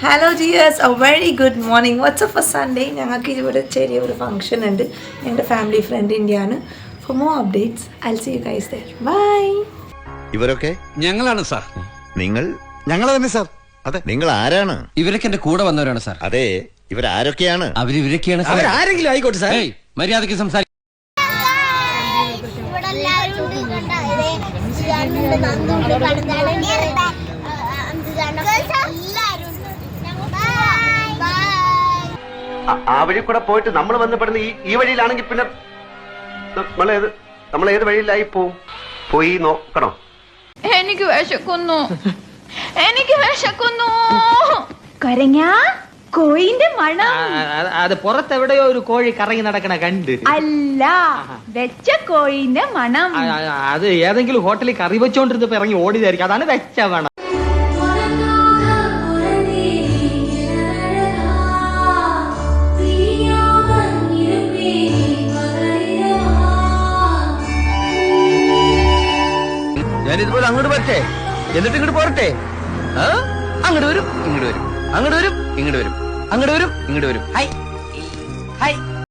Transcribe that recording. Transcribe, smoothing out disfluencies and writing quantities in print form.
Hello ജിയേഴ്സ്, a very good morning. What's for Sunday. ഞങ്ങൾക്ക് ഇവിടെ ചെറിയൊരു ഫംഗ്ഷൻ ഉണ്ട്. എൻ്റെ ഫാമിലി ഫ്രണ്ടിൻ്റെയാണ്. For more updates I will see you guys there. Bye. ഇവരൊക്കെ ഞങ്ങളാണ് സാർ. ഞങ്ങൾ തന്നെ സാർ. അതെ, നിങ്ങൾ ആരാണ്? ഇവരൊക്കെ എന്റെ കൂടെ വന്നവരാണ് സാർ. അതെ, ഇവരാരൊക്കെയാണ്? അവരിവരൊക്കെയാണ് സാർ. ആരെങ്കിലും ആയിക്കോട്ടെ സാർ. മര്യാദയ്ക്ക് സംസാരിക്കും. ആ വഴി കൂടെ പോയിട്ട് നമ്മൾ വന്നപ്പെടുന്ന ഈ വഴിയിലാണെങ്കിൽ പിന്നെ നമ്മൾ ഏത് വഴിയിലായി പോയി നോക്കണം. എനിക്ക് വിശക്കുന്നു. കരഞ്ഞ കോയിന്റെ മണം. അത് പുറത്തെവിടെയോ ഒരു കോഴി കറങ്ങി നടക്കണ കണ്ട്. അല്ല, വെച്ച കോയിന്റെ മണം. അത് ഏതെങ്കിലും ഹോട്ടലിൽ കറി വെച്ചോണ്ടിരുന്നപ്പോ ഇറങ്ങി ഓടിയതായിരിക്കും. അതാണ് വെച്ച മണം. ഞാനിതുപോലെ അങ്ങോട്ട് പറ്റേ, എന്നിട്ട് ഇങ്ങോട്ട് പോരട്ടെ. അങ്ങോട്ട് വരും, ഇങ്ങോട്ട് വരും, അങ്ങോട്ട് വരും, ഇങ്ങോട്ട് വരും, അങ്ങോട്ട് വരും, ഇങ്ങോട്ട് വരും. High high